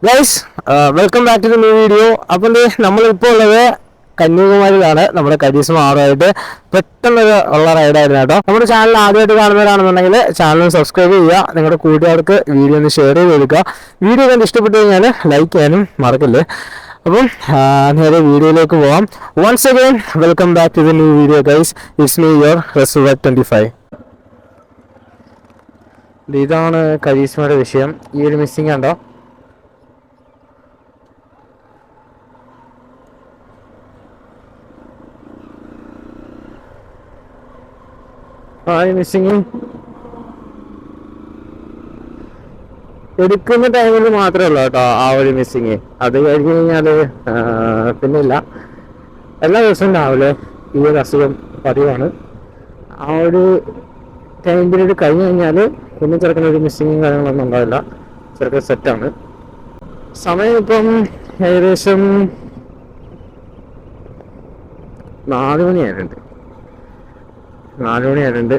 Guys, welcome back to the new video. അപ്പം നമ്മളിപ്പോൾ ഉള്ളത് കന്യാകുമാരിയിലാണ്. നമ്മുടെ കരീസും ആറുമായിട്ട് പെട്ടെന്നൊരു ഉള്ള റൈഡായിരുന്നു കേട്ടോ. നമ്മുടെ ചാനൽ ആദ്യമായിട്ട് കാണുന്നവരാണെന്നുണ്ടെങ്കിൽ ചാനൽ സബ്സ്ക്രൈബ് ചെയ്യുക, നിങ്ങളുടെ കൂട്ടുകാർക്ക് വീഡിയോ ഒന്ന് ഷെയർ ചെയ്ത് കൊടുക്കുക. വീഡിയോ കണ്ട് ഇഷ്ടപ്പെട്ടു കഴിഞ്ഞാൽ ലൈക്ക് ചെയ്യാനും മറക്കില്ലേ. അപ്പം നേരെ വീഡിയോയിലേക്ക് പോവാം. Once again welcome back to the new video guys. It's me your റെസുവർ 25. ഇതാണ് കരീസ്മയുടെ വിഷയം. ഈ ഒരു മിസ്സിങ് കണ്ടോ? മിസ്സിങ് എടുക്കുന്ന ടൈമിൽ മാത്രമേ ഉള്ളൂ കേട്ടോ ആ ഒരു മിസ്സിങ്. അത് കഴിഞ്ഞ് കഴിഞ്ഞാൽ പിന്നെ ഇല്ല. എല്ലാ ദിവസവും രാവിലെ ഈ ഒരു അസുഖം പതിവാണ്. ആ ഒരു ടൈം പീരീഡ് കഴിഞ്ഞ് കഴിഞ്ഞാൽ പിന്നെ ചെറുക്കുന്ന ഒരു മിസ്സിങ്ങും കാര്യങ്ങളൊന്നും ഉണ്ടാവില്ല. ചെറുക്കൻ സെറ്റാണ്. സമയം ഇപ്പം ഏകദേശം 4 മണിയായിട്ടുണ്ട്.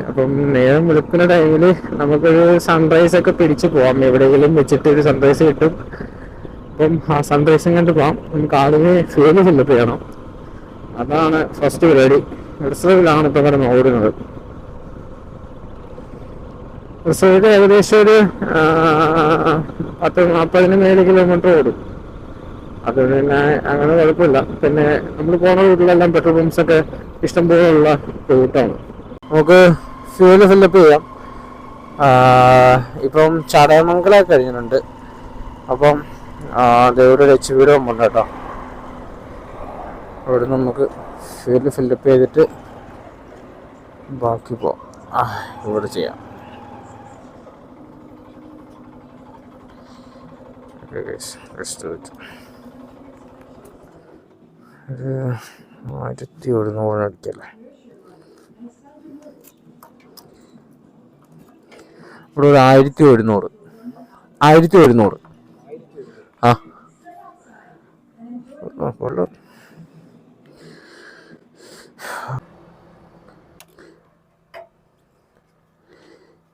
അപ്പം നേരം വെളുക്കുന്ന ടൈമിൽ നമുക്കൊരു സൺറൈസ് ഒക്കെ പിടിച്ച് പോവാം. എവിടെയെങ്കിലും വെച്ചിട്ട് ഒരു സൺറൈസ് കിട്ടും. അപ്പം ആ സൺറൈസും കണ്ട് പോവാം. നമുക്ക് ആദ്യമേ ഫ്യൂല് ഫില്ലപ്പ് ചെയ്യണം. അതാണ് ഫസ്റ്റ് പരിപാടി. റിസർവിലാണ് ഇപ്പം കിടന്ന് ഓടുന്നത്. റിസർവിൽ ഏകദേശം ഒരു 10-40 മേലെ കിലോമീറ്റർ ഓടും. അത് പിന്നെ അങ്ങനെ കുഴപ്പമില്ല. പിന്നെ നമ്മൾ പോകുന്ന റൂട്ടിലെല്ലാം പെട്രോൾ പമ്പ്സ് ഒക്കെ ഇഷ്ടംപോലെയുള്ള റൂട്ടാണ്. നമുക്ക് ഫ്യൂല് ഫില്ലപ്പ് ചെയ്യാം. ഇപ്പം ചടയമംഗലം കഴിഞ്ഞിട്ടുണ്ട്. അപ്പം ഒരു HVയുടെ ഉണ്ട് കേട്ടോ. അവിടെ നമുക്ക് ഫ്യൂല് ഫില്ലപ്പ് ചെയ്തിട്ട് ബാക്കി പോവാം. ഇവിടെ ചെയ്യാം. ഒരു 1100 അടിക്കല്ലേ. ഇവിടെ ഒരു 1100 കൊള്ളാം.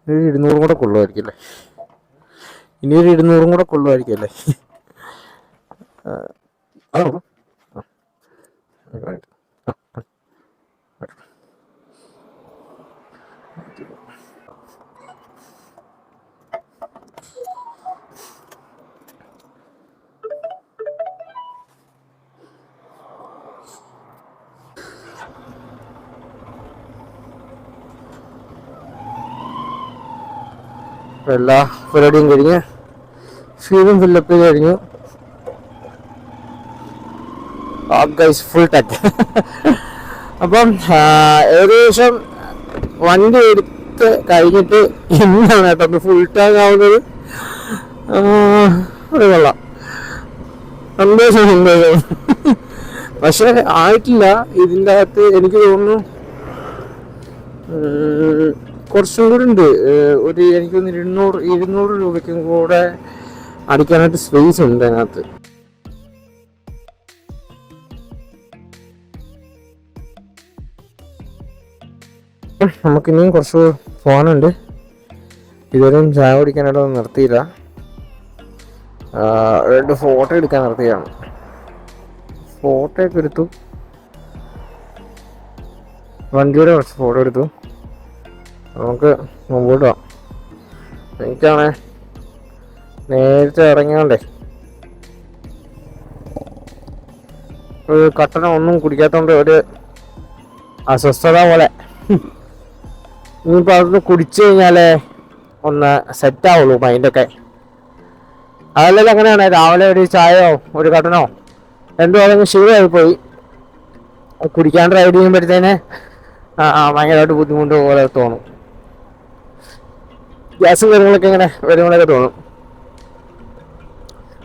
ഒരു 200 കൂടെ കൊള്ളുമായിരിക്കും അല്ലേ. ഇനി ഒരു 200 കൂടെ കൊള്ളുമായിരിക്കും അല്ലേ. എല്ലാ പരിപാടിയും കഴിഞ്ഞ് ഫ്യൂലും ഫില്ലപ്പ് ചെയ്ത് കഴിഞ്ഞു. Full tank. അപ്പം ഏകദേശം വണ്ടി എടുത്ത് കഴിഞ്ഞിട്ട് ഇന്നാണ് കേട്ടോ ഫുൾ ടാങ്ക് ആവുന്നത്. അത് കൊള്ളാം, സന്തോഷം. പക്ഷെ ആയിട്ടില്ല. ഇതിൻ്റെ അകത്ത് എനിക്ക് തോന്നുന്നു കുറച്ചും കൂടി ഉണ്ട്. എനിക്കൊന്ന് 200 രൂപയ്ക്കും കൂടെ അടിക്കാനായിട്ട് സ്പേസ് ഉണ്ട് അതിനകത്ത്. നമുക്കിനിയും കുറച്ച് പോകാനുണ്ട്. ഇതുവരെയും ചായ കുടിക്കാനായിട്ടൊന്നും നിർത്തിയില്ല. 2 ഫോട്ടോ എടുക്കാൻ നിർത്തിയാണ്. ഫോട്ടോ ഒക്കെ എടുത്തു. വണ്ടിയുടെ കുറച്ച് ഫോട്ടോ എടുത്തു. നമുക്ക് മുമ്പോട്ട് പോവാം. എനിക്കാണേ നേരത്തെ ഇറങ്ങിയോണ്ടേ ഒരു കട്ടന ഒന്നും കുടിക്കാത്തോണ്ട് ഒരു അസ്വസ്ഥത പോലെ. ഇനിയിപ്പോൾ അതൊന്ന് കുടിച്ചു കഴിഞ്ഞാലേ ഒന്ന് സെറ്റാവുള്ളൂ മൈൻഡൊക്കെ. അതല്ലെങ്കിൽ അങ്ങനെയാണ്. രാവിലെ ഒരു ചായയോ ഒരു കട്ടനോ രണ്ടു ആണെങ്കിൽ ശീലമായി പോയി. കുടിക്കാണ്ട് റൈഡ് ചെയ്യുമ്പോഴത്തേന് ഭയങ്കരമായിട്ട് ബുദ്ധിമുട്ട് പോലെ തോന്നും. ഗ്യാസും കാര്യങ്ങളൊക്കെ ഇങ്ങനെ വരുമ്പോഴൊക്കെ തോന്നും.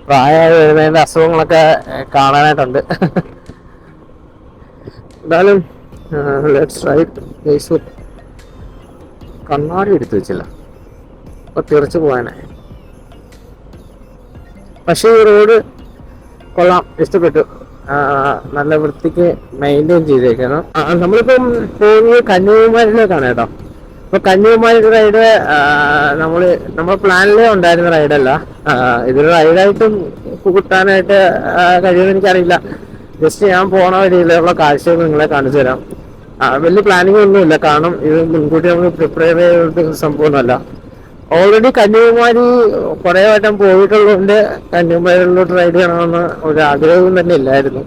പ്രായമായി വരുന്നതിൻ്റെ അസുഖങ്ങളൊക്കെ കാണാനായിട്ടുണ്ട്. എന്തായാലും ലെറ്റ്സ് റൈഡ്. കണ്ണാടി എടുത്തു വെച്ചില്ല, അപ്പോൾ തിരിച്ചു പോകാനെ. പക്ഷേ ഈ റോഡ് കൊള്ളാം, ഇഷ്ടപ്പെട്ടു. നല്ല വൃത്തിക്ക് മെയിൻറ്റെയിൻ ചെയ്തേക്കണം. നമ്മളിപ്പം പോകുന്നത് കന്യാകുമാരിയിലേക്കാണ് കേട്ടോ. അപ്പോൾ കന്യാകുമാരി റൈഡ് നമ്മളെ പ്ലാനിലേ ഉണ്ടായിരുന്ന റൈഡല്ല. ഇതൊരു റൈഡായിട്ടും ഉപ്പ് കുത്താനായിട്ട് കഴിയുമെന്ന് എനിക്കറിയില്ല. ജസ്റ്റ് ഞാൻ പോണ വഴിയിലുള്ള കാഴ്ചകൾ നിങ്ങളെ കാണിച്ചു തരാം. വലിയ പ്ലാനിങ് ഒന്നുമില്ല, കാരണം ഇത് മുൻകൂട്ടി നമുക്ക് പ്രിപ്പയർ ചെയ്ത സംഭവമൊന്നുമല്ല. ഓൾറെഡി കന്യാകുമാരി കുറെ വട്ടം പോയിട്ടുള്ളതുകൊണ്ട് കന്യാകുമാരിയിലോട്ട് റൈഡ് ചെയ്യണമെന്ന് ഒരു ആഗ്രഹവും തന്നെ ഇല്ലായിരുന്നു.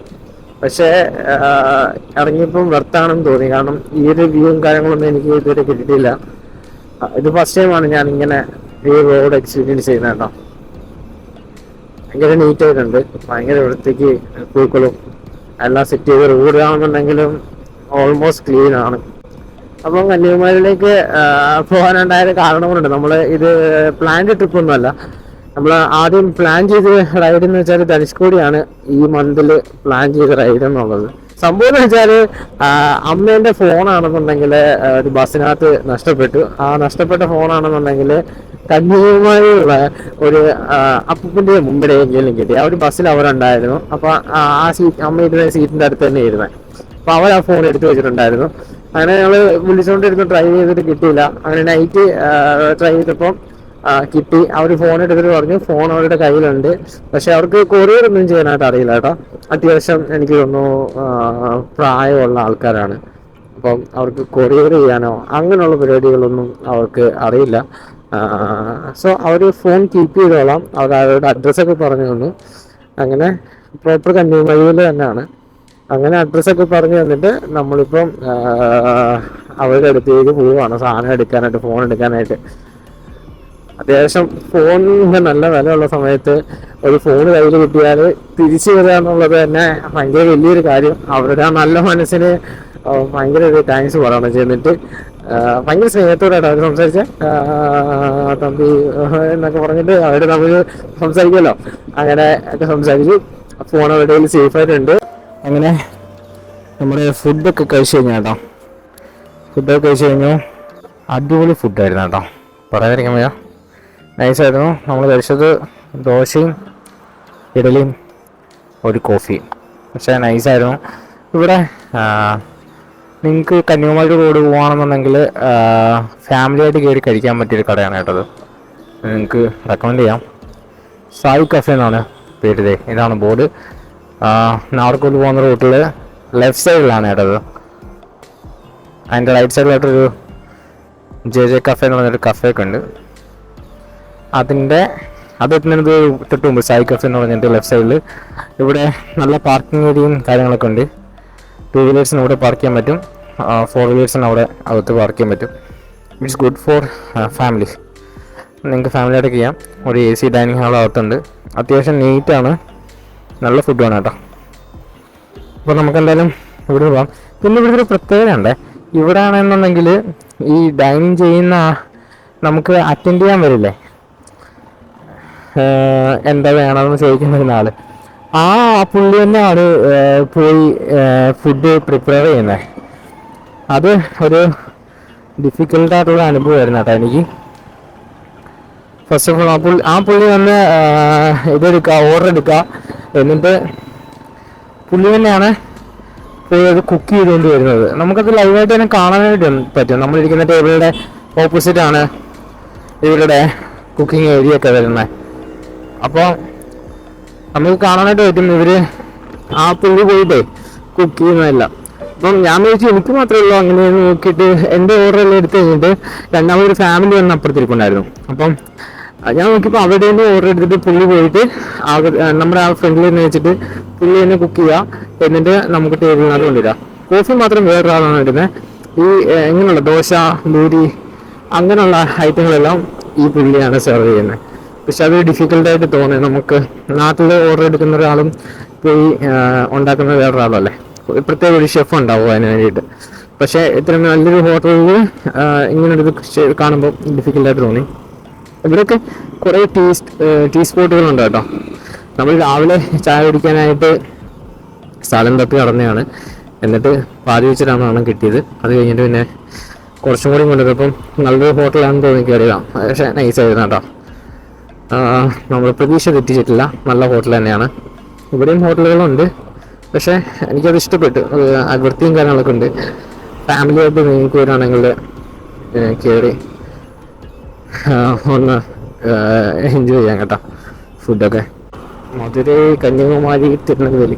പക്ഷേ ഇറങ്ങിയപ്പം വെർത്താണെന്ന് തോന്നി, കാരണം ഈ ഒരു വ്യൂവും കാര്യങ്ങളൊന്നും എനിക്ക് ഇതുവരെ കിട്ടിയിട്ടില്ല. ഇത് ഫസ്റ്റ് ടൈമാണ് ഞാൻ ഇങ്ങനെ ഈ റോഡ് എക്സ്പീരിയൻസ് ചെയ്യുന്നത് കേട്ടോ. ഭയങ്കര നീറ്റ് ആയിട്ടുണ്ട്, ഭയങ്കര വൃത്തിക്ക് പൂക്കളും എല്ലാം സെറ്റ് ചെയ്ത് റോഡ് ആണെന്നുണ്ടെങ്കിലും ഓൾമോസ്റ്റ് ക്ലീൻ ആണ്. അപ്പം കന്യാകുമാരിയിലേക്ക് പോകാനുണ്ടായ കാരണങ്ങളുണ്ട്. നമ്മൾ ഇത് പ്ലാൻഡ് ട്രിപ്പൊന്നുമല്ല. നമ്മൾ ആദ്യം പ്ലാൻ ചെയ്ത് റൈഡ് എന്ന് വെച്ചാൽ ധനുഷ്കോടിയാണ് ഈ മന്തിൽ പ്ലാൻ ചെയ്ത റൈഡ് എന്നുള്ളത്. സംഭവം എന്ന് വെച്ചാൽ അമ്മേൻ്റെ ഫോണാണെന്നുണ്ടെങ്കിൽ ഒരു ബസ്സിനകത്ത് നഷ്ടപ്പെട്ടു. ആ നഷ്ടപ്പെട്ട ഫോണാണെന്നുണ്ടെങ്കിൽ കന്യാകുമാരിയുള്ള ഒരു അപ്പൂപ്പൻ്റെ മുമ്പിലെങ്കിലും കിട്ടി. ആ ഒരു ബസ്സിൽ അവരുണ്ടായിരുന്നു. അപ്പോൾ ആ സീറ്റ്, അമ്മ ഇരുന്ന സീറ്റിൻ്റെ അടുത്ത് തന്നെ ഇരുന്നത്. അപ്പോൾ അവർ ആ ഫോൺ എടുത്തു വെച്ചിട്ടുണ്ടായിരുന്നു. അങ്ങനെ ഞങ്ങൾ വിളിച്ചുകൊണ്ടിരുന്നു, ട്രൈ ചെയ്തിട്ട് കിട്ടിയില്ല. അങ്ങനെ നൈറ്റ് ട്രൈ ചെയ്തപ്പം കിട്ടി. അവർ ഫോൺ എടുത്തിട്ട് പറഞ്ഞു ഫോൺ അവരുടെ കയ്യിലുണ്ട്, പക്ഷെ അവർക്ക് കൊറിയർ ഒന്നും ചെയ്യാനായിട്ട് അറിയില്ല കേട്ടോ. അത്യാവശ്യം എനിക്ക് തോന്നുന്നു പ്രായമുള്ള ആൾക്കാരാണ്. അപ്പം അവർക്ക് കൊറിയർ ചെയ്യാനോ അങ്ങനെയുള്ള പരിപാടികളൊന്നും അവർക്ക് അറിയില്ല. സോ അവർ ഫോൺ കീപ്പ് ചെയ്തോളാം, അവർ അവരുടെ അഡ്രസ്സൊക്കെ പറഞ്ഞു തന്നു. അങ്ങനെ പ്രോപ്പർ കന്യാകുമാരിയിൽ തന്നെയാണ്. അങ്ങനെ അഡ്രസ്സൊക്കെ പറഞ്ഞു തന്നിട്ട് നമ്മളിപ്പം അവരുടെ അടുത്തേക്ക് പോവുകയാണ് സാധനം എടുക്കാനായിട്ട്, ഫോൺ എടുക്കാനായിട്ട്. അത്യാവശ്യം ഫോണിൻ്റെ നല്ല വിലയുള്ള സമയത്ത് ഒരു ഫോൺ കയ്യിൽ കിട്ടിയാൽ തിരിച്ചു വരിക എന്നുള്ളത് തന്നെ ഭയങ്കര വലിയൊരു കാര്യം. അവരുടെ ആ നല്ല മനസ്സിന് ഭയങ്കര ഒരു താങ്ക്സ് പറയണം. ചെന്നിട്ട് ഭയങ്കര സ്നേഹത്തോടെയാണ് അവർ സംസാരിച്ച തമ്പി എന്നൊക്കെ പറഞ്ഞിട്ട് അവർ തമ്മിൽ സംസാരിക്കുമല്ലോ, അങ്ങനെ ഒക്കെ സംസാരിച്ചു. ഫോൺ അവരുടെ കയ്യിൽ സേഫായിട്ടുണ്ട്. അങ്ങനെ നമ്മുടെ ഫുഡൊക്കെ കഴിച്ചു കഴിഞ്ഞാൽ കേട്ടോ, ഫുഡൊക്കെ കഴിച്ചു കഴിഞ്ഞു. അടിപൊളി ഫുഡായിരുന്നു കേട്ടോ, പറയാതിരിക്കാൻ വയ്യ. നൈസായിരുന്നു. നമ്മൾ കഴിച്ചത് ദോശയും ഇഡലിയും ഒരു കോഫിയും, പക്ഷേ നൈസായിരുന്നു. ഇവിടെ നിങ്ങൾക്ക് കന്യാകുമാരി റോഡ് പോകുകയാണെന്നുണ്ടെങ്കിൽ ഫാമിലിയായിട്ട് കയറി കഴിക്കാൻ പറ്റിയൊരു കടയാണ് കേട്ടത്. നിങ്ങൾക്ക് റെക്കമെൻഡ് ചെയ്യാം. സായി കഫേ എന്നാണ് പേര്. ഇതാണ് ബോർഡ്. നാഗർകോവിൽ പോകുന്ന റൂട്ടിൽ ലെഫ്റ്റ് സൈഡിലാണ് കേട്ടത്. അതിൻ്റെ റൈറ്റ് സൈഡിലായിട്ടൊരു ജെ കഫേ എന്ന് പറഞ്ഞൊരു കഫേ ഒക്കെ ഉണ്ട്. അതെത്തുന്നത് തൊട്ട് മുമ്പ് സായി കഫേ എന്ന് പറഞ്ഞിട്ട് ലെഫ്റ്റ് സൈഡിൽ ഇവിടെ നല്ല പാർക്കിംഗ് ഏരിയയും കാര്യങ്ങളൊക്കെ ഉണ്ട്. 2 വീലേഴ്സിന് ഇവിടെ പാർക്ക് ചെയ്യാൻ പറ്റും, 4 വീലേഴ്സിന് അവിടെ അകത്ത് പാർക്ക് ചെയ്യാൻ പറ്റും. It's good for family. നിങ്ങൾക്ക് ഫാമിലിയായിട്ട് ചെയ്യാം. ഒരു AC ഡൈനിങ് ഹാൾ അകത്തുണ്ട്. അത്യാവശ്യം നീറ്റാണ്, നല്ല ഫുഡാണ് കേട്ടോ. അപ്പോൾ നമുക്ക് എന്തായാലും ഇവിടെ പോകാം. പിന്നെ ഇവിടുത്തെ ഒരു പ്രത്യേകത ഉണ്ട്. ഇവിടെ ആണെന്നുണ്ടെങ്കിൽ ഈ ഡൈനിങ് ചെയ്യുന്ന നമുക്ക് അറ്റൻഡ് ചെയ്യാൻ വരില്ലേ, എന്താ വേണമെന്ന് ചോദിക്കുന്ന ആൾ, ആ പുള്ളി തന്നെയാണ് പോയി ഫുഡ് പ്രിപ്പയർ ചെയ്യുന്നത്. അത് ഒരു ഡിഫിക്കൽട്ടായിട്ടുള്ള അനുഭവമായിരുന്നു കേട്ടോ എനിക്ക്. ഫസ്റ്റ് ഓഫ് ഓൾ ആ പുള്ളി വന്ന് ഇതെടുക്കുക, ഓർഡർ എടുക്കുക, എന്നിട്ട് പുള്ളി തന്നെയാണ് പോയി അത് കുക്ക് ചെയ്തുകൊണ്ട് വരുന്നത്. നമുക്കത് ലൈവായിട്ട് തന്നെ കാണാനായിട്ട് പറ്റും. നമ്മളിരിക്കുന്ന ടേബിളിൻ്റെ ഓപ്പോസിറ്റാണ് ഇവരുടെ കുക്കിംഗ് ഏരിയ ഒക്കെ വരുന്നത്. അപ്പോൾ നമുക്ക് കാണാനായിട്ട് പറ്റും ഇവർ ആ പുള്ളി പോയിട്ട് കുക്ക് ചെയ്യുന്നതല്ല. അപ്പം ഞാൻ വിചാരിച്ചു എനിക്ക് മാത്രമേ ഉള്ളൂ അങ്ങനെ നോക്കിയിട്ട് എൻ്റെ ഓർഡറെല്ലാം എടുത്ത് കഴിഞ്ഞിട്ട് രണ്ടാമതൊരു ഫാമിലി വന്ന് അപ്പുറത്തിരിപ്പുണ്ടായിരുന്നു. അപ്പം ഞാൻ നോക്കിയപ്പോൾ അവിടെ നിന്ന് ഓർഡർ എടുത്തിട്ട് പുള്ളി പോയിട്ട് നമ്മുടെ ആ ഫ്രണ്ടിൽ നിന്ന് വെച്ചിട്ട് പുള്ളി തന്നെ കുക്ക് ചെയ്യുക, എന്നിട്ട് നമുക്ക് ടേബിളിനകത്ത് കൊണ്ടുവരിക. കോഫി മാത്രം വേറൊരാളാണ് ഇടുന്നത്. ഈ ഇങ്ങനെയുള്ള ദോശ, പൂരി അങ്ങനെയുള്ള ഐറ്റങ്ങളെല്ലാം ഈ പുള്ളിയാണ് സെർവ് ചെയ്യുന്നത്. പക്ഷെ അത് ഡിഫിക്കൽട്ടായിട്ട് തോന്നി. നമുക്ക് നാട്ടിൽ ഓർഡർ എടുക്കുന്ന ഒരാളും പോയി ഉണ്ടാക്കുന്ന വേറൊരാളും അല്ലേ, പ്രത്യേക ഒരു ഷെഫ് ഉണ്ടാവും അതിന് വേണ്ടിയിട്ട്. പക്ഷേ ഇത്രയും നല്ലൊരു ഹോട്ടലിൽ ഇങ്ങനൊരു കാണുമ്പോൾ ഡിഫിക്കൽട്ടായിട്ട് തോന്നി. ഇവിടെയൊക്കെ കുറേ ടീ സ്പോട്ടുകളുണ്ട് കേട്ടോ. നമ്മൾ രാവിലെ ചായ കുടിക്കാനായിട്ട് സ്ഥലം തപ്പി നടന്നതാണ്. എന്നിട്ട് പാതി വെച്ചിട്ടാണ് കിട്ടിയത്. അത് കഴിഞ്ഞിട്ട് പിന്നെ കുറച്ചും കൂടി കൊണ്ടുവന്നപ്പം നല്ലൊരു ഹോട്ടലാണെന്ന് തോന്നി കയറിയതാണ്. പക്ഷേ നൈസായിരുന്നു കേട്ടോ. നമ്മൾ പ്രതീക്ഷ തെറ്റിച്ചിട്ടില്ല, നല്ല ഹോട്ടൽ തന്നെയാണ്. ഇവിടെയും ഹോട്ടലുകളുണ്ട്, പക്ഷേ എനിക്കത് ഇഷ്ടപ്പെട്ടു. വൃത്തിയും കാര്യങ്ങളൊക്കെ ഉണ്ട്. ഫാമിലിയായിട്ട് നിങ്ങൾക്ക് വരികയാണെങ്കിൽ കയറി ഒന്ന് എൻജോയ് ചെയ്യാം കേട്ടോ ഫുഡൊക്കെ. മധുരൈ, കന്യാകുമാരി, തിരുനെൽവേലി.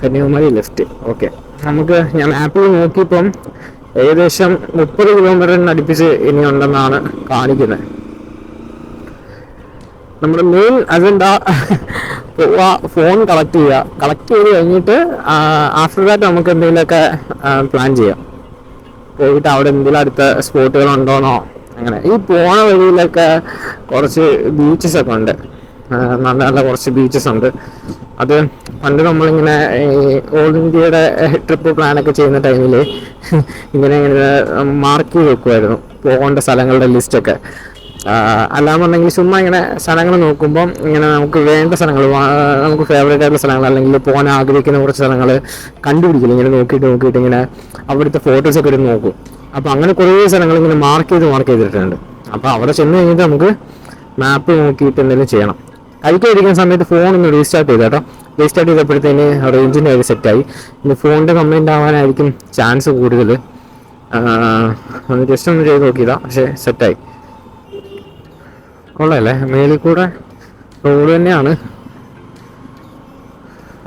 കന്യാകുമാരി ലെഫ്റ്റ്. ഓക്കെ, നമുക്ക് ഞാൻ മാപ്പിൽ നോക്കിയപ്പം ഏകദേശം 30 കിലോമീറ്ററിന് അടുപ്പിച്ച് ഇനി ഉണ്ടെന്നാണ് കാണിക്കുന്നത്. നമ്മുടെ മെയിൻ അജണ്ട പോവുക, ഫോൺ കളക്ട് ചെയ്യുക. കളക്ട് ചെയ്ത് കഴിഞ്ഞിട്ട് ആഫ്റ്റർ ദാറ്റ് നമുക്ക് എന്തെങ്കിലുമൊക്കെ പ്ലാൻ ചെയ്യാം. പോയിട്ട് അവിടെ എന്തെങ്കിലും അടുത്ത സ്പോട്ടുകളുണ്ടോന്നോ അങ്ങനെ. ഈ പോണ വഴിയിലൊക്കെ കുറച്ച് ബീച്ചസ് ഒക്കെ ഉണ്ട്, നല്ല നല്ല കുറച്ച് ബീച്ചസ് ഉണ്ട്. അത് പണ്ട് നമ്മളിങ്ങനെ ഓൾ ഇന്ത്യയുടെ ട്രിപ്പ് പ്ലാനൊക്കെ ചെയ്യുന്ന ടൈമിൽ ഇങ്ങനെ മാർക്ക് ചെയ്ത് വെക്കുമായിരുന്നു പോകേണ്ട സ്ഥലങ്ങളുടെ ലിസ്റ്റൊക്കെ. അല്ലാന്നുണ്ടെങ്കിൽ ചുമ്മാ ഇങ്ങനെ സ്ഥലങ്ങൾ നോക്കുമ്പം ഇങ്ങനെ നമുക്ക് വേണ്ട സ്ഥലങ്ങൾ, നമുക്ക് ഫേവറേറ്റ് ആയിട്ടുള്ള സ്ഥലങ്ങൾ അല്ലെങ്കിൽ പോകാൻ ആഗ്രഹിക്കുന്ന കുറച്ച് സ്ഥലങ്ങൾ കണ്ടുപിടിക്കില്ല. ഇങ്ങനെ നോക്കിയിട്ട് ഇങ്ങനെ അവിടുത്തെ ഫോട്ടോസൊക്കെ എടുത്ത് നോക്കും. അപ്പോൾ അങ്ങനെ കുറേ സ്ഥലങ്ങൾ ഇങ്ങനെ മാർക്ക് ചെയ്തിട്ടുണ്ട്. അപ്പോൾ അവിടെ ചെന്ന് കഴിഞ്ഞിട്ട് നമുക്ക് മാപ്പ് നോക്കിയിട്ട് എന്തെങ്കിലും ചെയ്യണം. കഴിക്കാതിരിക്കുന്ന സമയത്ത് ഫോണൊന്ന് റീസ്റ്റാർട്ട് ചെയ്ത് കേട്ടോ. റീസ്റ്റാർട്ട് ചെയ്തപ്പോഴത്തേന് റേഞ്ചിൻ്റെ കാര്യം സെറ്റായി. ഇനി ഫോണിൻ്റെ കംപ്ലൈൻറ്റ് ആവാനായിരിക്കും ചാൻസ് കൂടുതൽ. ജസ്റ്റ് ഒന്ന് ചെയ്ത് നോക്കിയതാ, പക്ഷേ സെറ്റായി. കൊള്ളാമല്ലേ? മേലിൽ കൂടെ റോഡ് തന്നെയാണ്.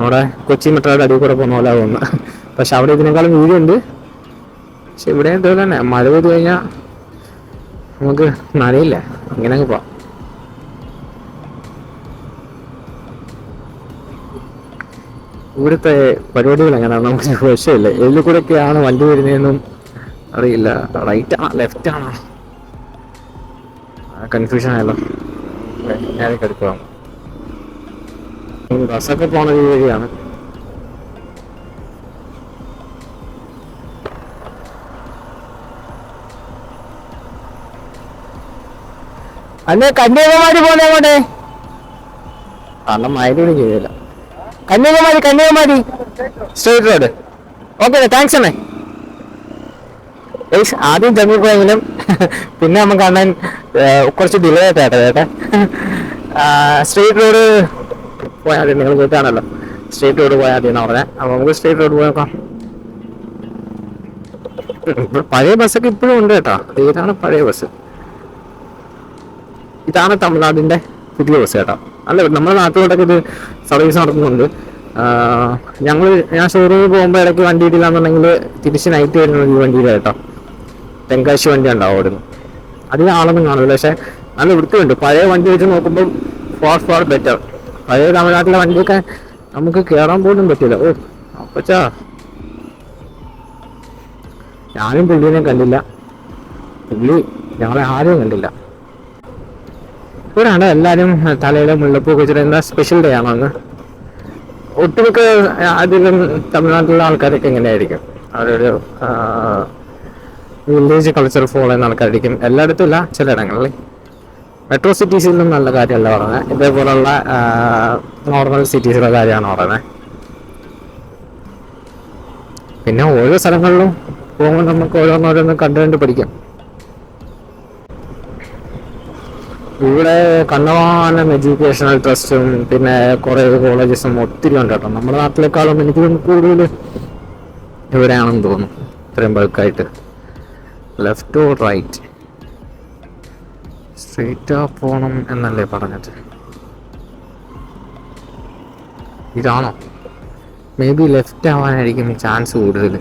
അവിടെ കൊച്ചി മെട്രോയുടെ അടിയിൽ കൂടെ പോകുന്ന പോലെ തോന്നുന്നു. പക്ഷെ അവിടെ ഇതിനേക്കാളും വീടുണ്ട്. പക്ഷെ ഇവിടെ ഇതുപോലെ തന്നെ മഴ പെയ്ത് കഴിഞ്ഞാൽ നമുക്ക് നനയില്ല, അങ്ങനെ അങ്ങ് പോവാം. ഇവിടുത്തെ പരിപാടികൾ എങ്ങനെയാണ് നമുക്ക് വിഷയമില്ല. ഇതിൽ കൂടെയൊക്കെയാണ് വണ്ടി വരുന്നതെന്നും അറിയില്ല. റൈറ്റ് ആണോ ലെഫ്റ്റ് ആണോ കൺഫ്യൂഷൻ ആയല്ലോ. ഞാനൊക്കെ എടുക്കാം. ബസ്സൊക്കെ പോണ ഈ വഴിയാണ്. അന്ന് കന്യാകുമാരി പോലെ അങ്ങോട്ടെ കാരണം മൈലൂരും ചെയ്തില്ല. Kanyakumari straight road. Okay, thanks അണ്ണേ. ആദ്യം ചെന്നപ്പോയെങ്കിലും പിന്നെ നമുക്ക് കാണാൻ കുറച്ച് ഡിലേ ആയിട്ടാട്ടെ ചേട്ടാ. സ്ട്രേറ്റ് റോഡ് പോയാൽ മതി, നിങ്ങൾ കേട്ടാണല്ലോ. സ്ട്രേറ്റ് റോഡ് പോയാൽ മതി എന്നാ പറഞ്ഞത്. അപ്പോൾ നമുക്ക് സ്ട്രേറ്റ് റോഡ് പോയി നോക്കാം. പഴയ ബസ്സൊക്കെ ഇപ്പോഴും ഉണ്ട് കേട്ടോ. ഇതാണ് പഴയ ബസ്. ഇതാണ് തമിഴ്നാടിൻ്റെ പുതിയ ബസ് കേട്ടോ. അല്ല, നമ്മുടെ നാട്ടിലോട്ടൊക്കെ ഇത് സർവീസ് നടത്തുന്നുണ്ട്. ഞാൻ ഷോറൂമിൽ പോകുമ്പോൾ ഇടയ്ക്ക് വണ്ടി ഇടില്ലാന്നുണ്ടെങ്കിൽ തിരിച്ച് നൈറ്റ് വരുന്നത് ഈ വണ്ടിയിൽ കേട്ടോ. തെങ്കാശി വണ്ടി ഉണ്ടാവും അവിടുന്ന്. അധികം ആളൊന്നും കാണില്ല, പക്ഷെ നല്ല വൃത്തിയുണ്ട്. പഴയ വണ്ടി വെച്ച് നോക്കുമ്പോൾ ഫാർ ബെറ്റർ. പഴയ തമിഴ്നാട്ടിലെ വണ്ടിയൊക്കെ നമുക്ക് കയറാൻ പോലും പറ്റില്ല. ഓ അപ്പച്ചാ, ഞാനും പുള്ളിനെ കണ്ടില്ല, പുള്ളി ഞങ്ങളെ ആരും കണ്ടില്ല. ഇപ്പോഴാണ് എല്ലാവരും തലയിലെ മുല്ലപ്പൂ വെച്ചിട്ട് എന്താ സ്പെഷ്യൽ ഡേ ആണോ അന്ന്. ഒട്ടുമിക്ക അതിലും തമിഴ്നാട്ടിലുള്ള ആൾക്കാരൊക്കെ എങ്ങനെയായിരിക്കും, അവരൊരു വില്ലേജ് കൾച്ചർ ഫോളോ ചെയ്യുന്ന ആൾക്കാരായിരിക്കും. എല്ലായിടത്തും ഇല്ല, ചിലയിടങ്ങളിൽ. മെട്രോ സിറ്റീസിലും നല്ല കാര്യമല്ല പറയുന്നത്, ഇതേപോലുള്ള നോർമൽ സിറ്റീസിലെ കാര്യമാണ് പറയുന്നത്. പിന്നെ ഓരോ സ്ഥലങ്ങളിലും പോകുമ്പോൾ നമുക്ക് ഓരോന്നോരോന്ന് കണ്ടുകൊണ്ട് പഠിക്കാം. ഇവിടെ കണ്ണവാനം എഡ്യൂക്കേഷണൽ ട്രസ്റ്റും പിന്നെ കുറേ കോളേജസും ഒത്തിരി ഉണ്ട് കേട്ടോ. നമ്മുടെ നാട്ടിലേക്കാളും എനിക്ക് കൂടുതൽ ഇവിടെയാണെന്ന് തോന്നുന്നു, ഇത്രയും ബൾക്കായിട്ട്. Left or right? സ്ട്രെയിറ്റാ പോകണം എന്നല്ലേ പറഞ്ഞത്? ഇതാണോ? മേ ബി ലെഫ്റ്റ് ആവാനായിരിക്കും ചാൻസ് കൂടുതൽ.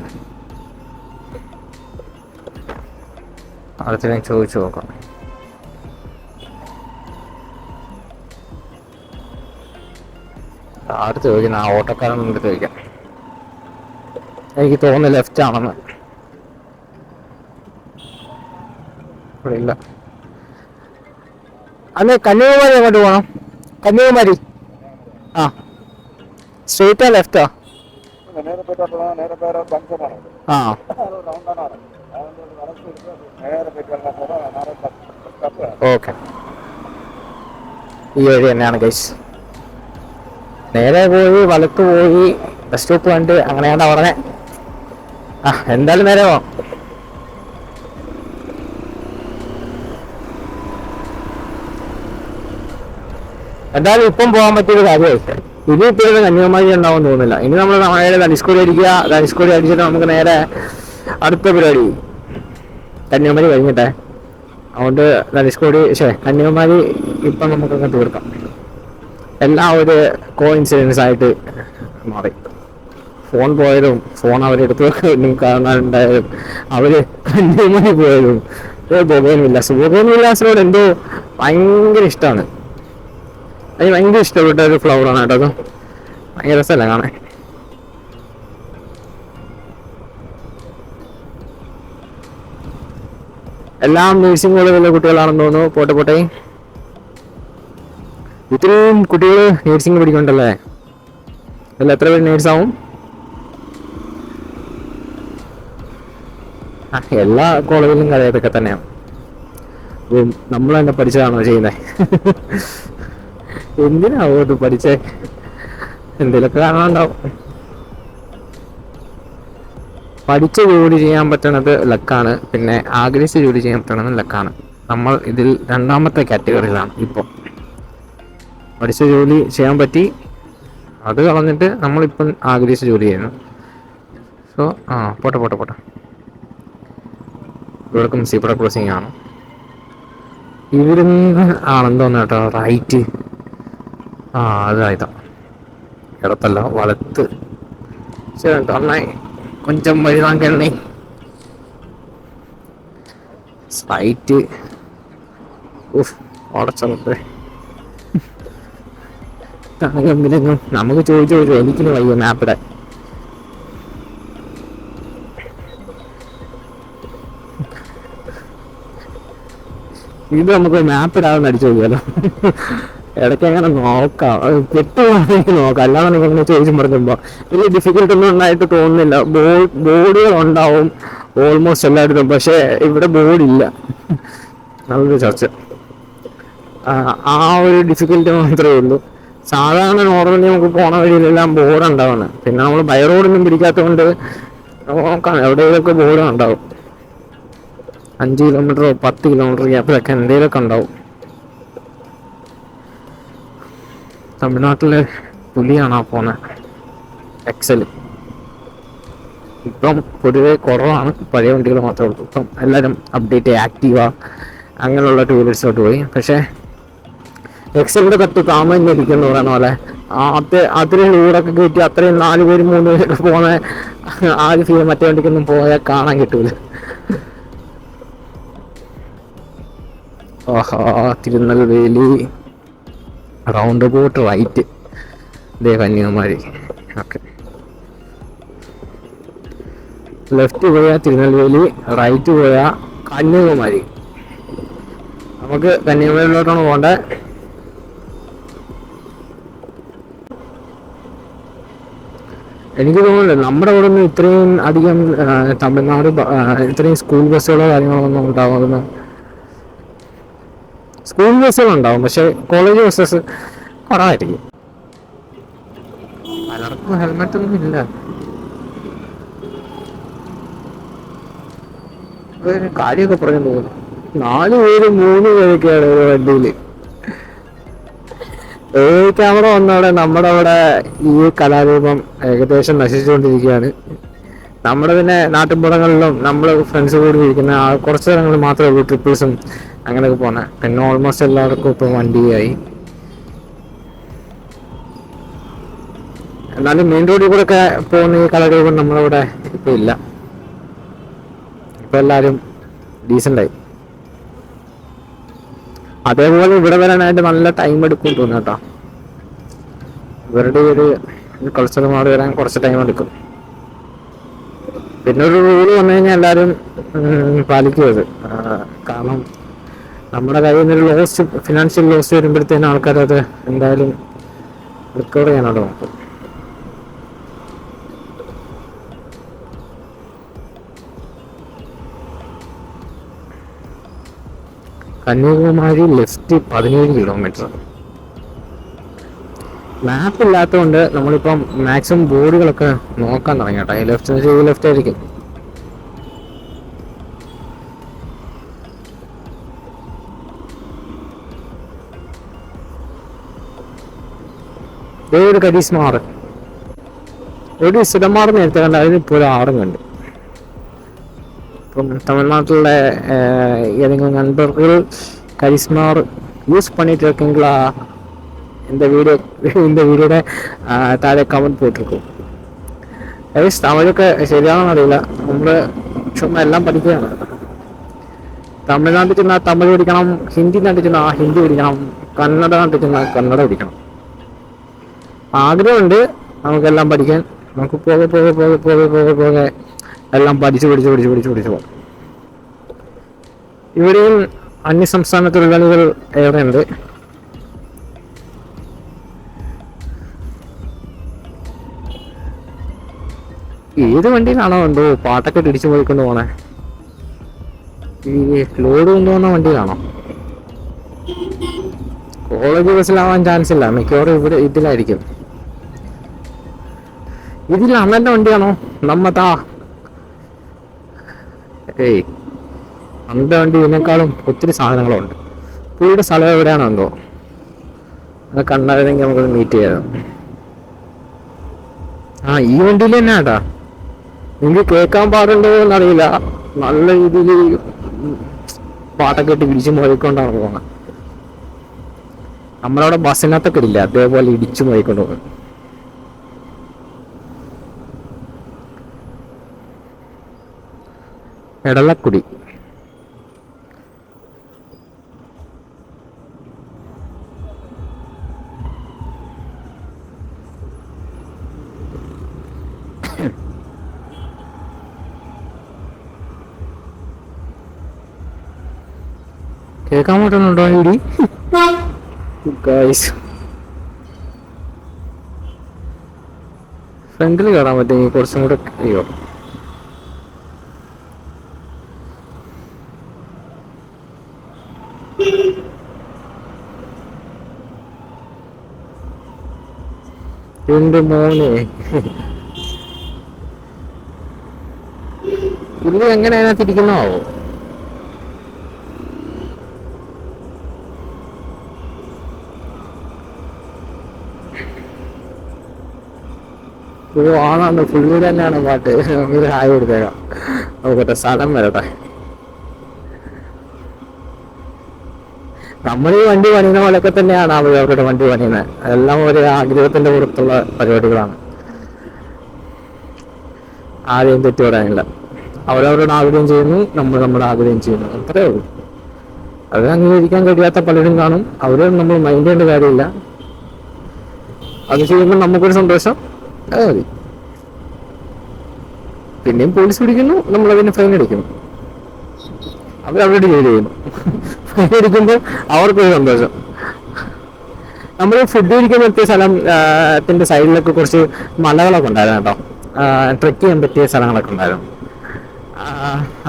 അടുത്ത ഞാൻ ചോദിച്ചു നോക്കാം. അടുത്ത് ചോദിക്കുന്ന ആ ഓട്ടോക്കാരൻ അടുത്ത് ചോദിക്കാം. എനിക്ക് തോന്നുന്നു ലെഫ്റ്റ് ആണെന്ന്. ഇവിടെ ഇല്ല. അന്ന് കന്യാകുമാരി എങ്ങോട്ട് പോകണം? കന്യാകുമാരി ആ സ്ട്രെയിറ്റാ ലെഫ്റ്റാ? ആ ഓക്കെ, ഈ വഴി തന്നെയാണ് ഗൈസ്. നേരെ പോയി വലത്ത് പോയി ബസ് സ്റ്റോപ്പ് കണ്ട് അങ്ങനെയാണ്ടാ പറഞ്ഞേ. എന്തായാലും നേരെ പോവാം. എന്തായാലും ഇപ്പം പോകാൻ പറ്റിയൊരു കാര്യമായി. ഇനി ഇപ്പോഴും കന്യാകുമാരി ഉണ്ടാവും തോന്നുന്നില്ല. ഇനി നമ്മൾ നേരെ ധനുഷ്കോടി അടിക്കുക. ധനുഷ്കോടി അടിച്ചിട്ട് നമുക്ക് നേരെ അടുത്ത പരിപാടി കന്യാകുമാരി കഴിഞ്ഞിട്ടെ. അതുകൊണ്ട് ധനുഷ്കോടി കന്യാകുമാരി ഇപ്പം നമുക്കങ്ങ് തീർക്കാം. എല്ലാം ഒരു കോഇൻസിഡൻസ് ആയിട്ട് മാറി. ഫോൺ പോയതും ഫോൺ അവരെടുത്ത് കാണാനുണ്ടായതും അവര് കന്യാകുമാരി പോയതും ബൊഗേൻവില്ലാസിനോട് എന്തോ ഭയങ്കര ഇഷ്ടമാണ്. എനിക്ക് ഭയങ്കര ഇഷ്ടപ്പെട്ട ഒരു ഫ്ലവറാണ് കേട്ടോ അത്. ഭയങ്കര രസമല്ല കാണാൻ. എല്ലാം നേഴ്സിംഗ് കോളേജിലെ കുട്ടികളാണെന്ന് തോന്നുന്നു. പോട്ടെ പോട്ടെ, ഇത്രയും കുട്ടികൾ നേഴ്സിംഗ് പഠിക്കണ്ടല്ലേ? അല്ല, എത്ര പേര് നേഴ്സാവും? എല്ലാ കോളേജിലും കഥയൊക്കെ തന്നെയാണ്. നമ്മൾ തന്നെ പഠിച്ചതാണോ ചെയ്യുന്നത്? എന്തിനാവോ ഇത് പഠിച്ചേ? എന്തെങ്കിലുമൊക്കെ കാരണം ഉണ്ടാവും. പഠിച്ച ജോലി ചെയ്യാൻ പറ്റണത് ലക്കാണ്, പിന്നെ ആഗ്രഹിച്ച ജോലി ചെയ്യാൻ പറ്റണത് ലക്കാണ്. നമ്മൾ ഇതിൽ രണ്ടാമത്തെ കാറ്റഗറിയിലാണ് ഇപ്പോൾ. പഠിച്ച ജോലി ചെയ്യാൻ പറ്റി, അത് കളഞ്ഞിട്ട് നമ്മളിപ്പം ആഗ്രഹിച്ച ജോലി ചെയ്യുന്നു. സോ പോട്ടെ പോട്ടെ പോട്ടെ. ഇവർക്കും സീബ്ര ക്രോസിംഗ് ആണ്. ഇവിടുന്ന് ആണെന്ന് തോന്നുന്നു കേട്ടോ റൈറ്റ്. അതായതാ ഇടത്തല്ല, വലത്ത്. നന്നായി കൊഞ്ചം വഴുതാൻ കണ്ണി സ്പൈറ്റ്. ഉടച്ചത് നമുക്ക് ചോദിച്ചു എനിക്കിന് വയ്യ മാപ്പിടെ. ഇത് നമുക്ക് മാപ്പ് ഇടാതെ അടിച്ചു നോക്കിയാലോ? ഇടയ്ക്ക് അങ്ങനെ നോക്കാം, പെട്ടുപോകാണെങ്കിൽ നോക്കാം. അല്ലാതെ നിങ്ങൾ ചോദിച്ചും പറഞ്ഞുമ്പോൾ വലിയ ഡിഫിക്കൽട്ട് ഒന്നും ഉണ്ടായിട്ട് തോന്നുന്നില്ല. ബോർഡുകൾ ഉണ്ടാവും ഓൾമോസ്റ്റ് എല്ലായിടത്തും, പക്ഷേ ഇവിടെ ബോർഡില്ല. നല്ലൊരു ചർച്ച. ആ ഒരു ഡിഫിക്കൽട്ടി മാത്രമേ ഉള്ളൂ. സാധാരണ നോർമലി നമുക്ക് പോണ വഴിയിലെല്ലാം ബോർഡ് ഉണ്ടാവുന്നത്. പിന്നെ നമ്മൾ ബൈ റോഡൊന്നും പിടിക്കാത്തത് കൊണ്ട് നോക്കാം, എവിടെയെങ്കിലുമൊക്കെ ബോർഡ് ഉണ്ടാവും. 5 കിലോമീറ്ററോ 10 കിലോമീറ്റർ ഗ്യാപ്പിലൊക്കെ എന്തെങ്കിലുമൊക്കെ ഉണ്ടാവും. തമിഴ്നാട്ടിലെ പുലിയാണ് ആ പോന്നെ എക്സൽ. ഇപ്പം പൊതുവെ കുറവാണ്, പഴയ വണ്ടികൾ മാത്രമേ ഉള്ളൂ. ഇപ്പം എല്ലാവരും അപ്ഡേറ്റ് ആക്റ്റീവ അങ്ങനെയുള്ള ടൂ വീലേഴ്സിലോട്ട് പോയി. പക്ഷേ എക്സലിൻ്റെ തട്ട് താമസിരിക്കുന്നു പറയുന്ന പോലെ അത്രയും റോഡൊക്കെ കയറ്റി അത്രയും 4 പേര് 3 പേരൊക്കെ പോകുന്ന ആ ഒരു ഫീൽ മറ്റേ വണ്ടിക്കൊന്നും പോയാൽ കാണാൻ കിട്ടൂല. Tirunelveli roundabout right, Kanyakumari. Okay, left പോയാൽ തിരുനെൽവേലി, റൈറ്റ് പോയാൽ കന്യാകുമാരി. നമുക്ക് കന്യാകുമാരിയിലോട്ടാണ് പോകേണ്ടത്. എനിക്ക് തോന്നുന്നില്ല നമ്മുടെ ഇവിടെ നിന്ന് ഇത്രയും അധികം തമിഴ്നാട് ഇത്രയും സ്കൂൾ ബസ്സുകളോ കാര്യങ്ങളോ ഒന്നും ഉണ്ടാവുന്ന. സ്കൂൾ ബസ്സുകളുണ്ടാവും, പക്ഷെ കോളേജ് ബസ്സസ് കുറവായിരിക്കും. പലർക്കും ഹെൽമെറ്റ് ഒന്നും ഇല്ല. കാര്യമൊക്കെ പറഞ്ഞു തോന്നുന്നു. 4 പേര് 3 പേരൊക്കെയാണ് വണ്ടിയിൽ. ക്യാമറ വന്നവിടെ നമ്മുടെ അവിടെ ഈ കലാരൂപം ഏകദേശം നശിച്ചുകൊണ്ടിരിക്കുകയാണ്. നമ്മുടെ പിന്നെ നാട്ടിൻപുറങ്ങളിലും നമ്മൾ ഫ്രണ്ട്സ് കൂടി ഇരിക്കുന്ന കുറച്ച് സ്ഥലങ്ങളിൽ മാത്രമേ ഉള്ളൂ ട്രിപ്പിൾസും അങ്ങനെയൊക്കെ പോകുന്നത്. പിന്നെ ഓൾമോസ്റ്റ് എല്ലാവർക്കും ഇപ്പം വണ്ടിയായി. എന്നാലും മെയിൻ റോഡിൽ കൂടെ ഒക്കെ പോകുന്ന ഈ കലാരൂപം നമ്മളിവിടെ ഇപ്പം ഇല്ല. ഇപ്പം എല്ലാവരും ഡീസൻ്റായി. അതേപോലെ ഇവിടെ വരാനായിട്ട് നല്ല ടൈം എടുക്കും തോന്നുന്നു കേട്ടോ. ഇവരുടെ ഒരു കൾച്ചർ മാറി വരാൻ കുറച്ച് ടൈം എടുക്കും. പിന്നെ ഒരു റൂള് വന്നു കഴിഞ്ഞാൽ എല്ലാവരും പാലിക്കും അത്. കാരണം നമ്മുടെ കയ്യിൽ നിന്നൊരു ലോസ്, ഫിനാൻഷ്യൽ ലോസ് വരുമ്പോഴത്തേനും ആൾക്കാരത് എന്തായാലും റിക്കവർ ചെയ്യാനായിട്ട് നോക്കും. Kanyakumari left 17 kilometre. മാപ്പ് ഇല്ലാത്തതുകൊണ്ട് നമ്മളിപ്പം മാക്സിമം ബോർഡുകളൊക്കെ നോക്കാൻ തുടങ്ങി കേട്ടോ. ഈ ലെഫ്റ്റ് ആയിരിക്കും. ഒരു കരിസ്മാർ, ഒരു സിഡമാർ നേരത്തെ കണ്ട, അതിനിപ്പോൾ ഒരു ആറും കണ്ട്. ഇപ്പം തമിഴ്നാട്ടിലെ ഏതെങ്കിലും നண்பர்கள் കരിസ്മാർ യൂസ് பண்ணிட்டு இருக்கீங்களா இந்த வீடியோட താഴെ കമന്റ് പോട്ടിരിക്കും. തമിഴൊക്കെ ശരിയാണെന്ന് അറിയില്ല. നമ്മള് ചുമ്മാ എല്ലാം പഠിക്കുകയാണ്. തമിഴ്നാട്ടിൽ ചെന്നാൽ തമിഴ് പഠിക്കണം, ഹിന്ദി നാട്ടിൽ ചെന്നാൽ ഹിന്ദി പഠിക്കണം, കന്നഡ നാട്ടിൽ ചെന്നാൽ കന്നഡ പഠിക്കണം. ആഗ്രഹമുണ്ട് നമുക്കെല്ലാം പഠിക്കാൻ. നമുക്ക് പോകെ പോകെ പോകെ പോകെ പോകെ പോകെ എല്ലാം പഠിച്ച് പോകും. ഇവിടെയും അന്യസംസ്ഥാന തൊഴിലാളികൾ ഏറെയുണ്ട്. ഏത് വണ്ടിയിലാണോ എന്തോ പാട്ടൊക്കെ തിരിച്ചു പോയിക്കൊണ്ട് പോണേ? ഈ ലോഡ് കൊണ്ടുപോകുന്ന വണ്ടിയിലാണോ? കോളേജ് ബസ്സിലാവാൻ ചാൻസ് ഇല്ല, മിക്കവാറും ഇവിടെ ഇതിലായിരിക്കും. ഇതിൽ അണ്ണന്റെ വണ്ടിയാണോ? നമ്മതാ അണ്ണന്റെ വണ്ടി ഇതിനേക്കാളും ഒത്തിരി സാധനങ്ങളുണ്ട്. പുള്ളിയുടെ സ്ഥലം എവിടെയാണോ എന്തോ, അത് കണ്ടായിരുന്നെങ്കിൽ നമുക്കത് മീറ്റ് ചെയ്യാം. ഈ വണ്ടിയിൽ തന്നെ ആട്ടാ. എനിക്ക് കേൾക്കാൻ പാടുണ്ടോ എന്നറിയില്ല. നല്ല രീതിയിൽ പാട്ടൊക്കെ ഇട്ട് ഇടിച്ചു പോയിക്കൊണ്ടാണ് പോകുന്നത്. നമ്മളവിടെ ബസ്സിനകത്തൊക്കെ ഇല്ല, അതേപോലെ ഇടിച്ചു പോയിക്കൊണ്ട് പോകും. എടലക്കുടി കേൾക്കാൻ പറ്റുന്നുണ്ടോ ഇടി? ഫ്രണ്ടിൽ കയറാൻ പറ്റുമെങ്കിൽ കുറച്ചും കൂടെ. അയ്യോ, എന്റെ മോനെ പുള്ളി എങ്ങനെ അതിനകത്തിരിക്കുന്നോ? ആണാണ്, പുള്ളി തന്നെയാണ് പാട്ട്. നമുക്ക് ഹായ് കൊടുത്തേക്കാം. നോക്കട്ടെ, സ്ഥലം വരട്ടെ. നമ്മൾ ഈ വണ്ടി പണിയുന്ന പോലൊക്കെ തന്നെയാണ് അവരുടെ വണ്ടി പണിയുന്നത്. എല്ലാം ഒരു ആഗ്രഹത്തിന്റെ പുറത്തുള്ള പരിപാടികളാണ്. ആരെയും തെറ്റു പറയാനില്ല. അവരവരുടെ ആഗ്രഹം ചെയ്യുന്നു, നമ്മൾ നമ്മുടെ ആഗ്രഹം ചെയ്യുന്നു, അത്രേ ഉള്ളൂ. അത് അംഗീകരിക്കാൻ കഴിയാത്ത പലരും കാണും. അവരെ നമ്മൾ മൈൻഡ് ചെയ്യേണ്ട കാര്യമില്ല. അത് ചെയ്യുമ്പോൾ നമുക്കൊരു സന്തോഷം, അത് മതി. പിന്നെയും പോലീസ് പിടിക്കുന്നു, നമ്മളതിന് ഫൈൻ അടിക്കുന്നു, അവരവരുടെ ജോലി ചെയ്യുന്നു. ഫൈൻ അടിക്കുമ്പോൾ അവർക്കൊരു സന്തോഷം. നമ്മൾ ഫുഡ് കഴിക്കാൻ പറ്റിയ സ്ഥലത്തിന്റെ സൈഡിലൊക്കെ കുറച്ച് മലകളൊക്കെ ഉണ്ടായിരുന്നു കേട്ടോ. ട്രെക്ക് ചെയ്യാൻ പറ്റിയ സ്ഥലങ്ങളൊക്കെ ഉണ്ടായിരുന്നു.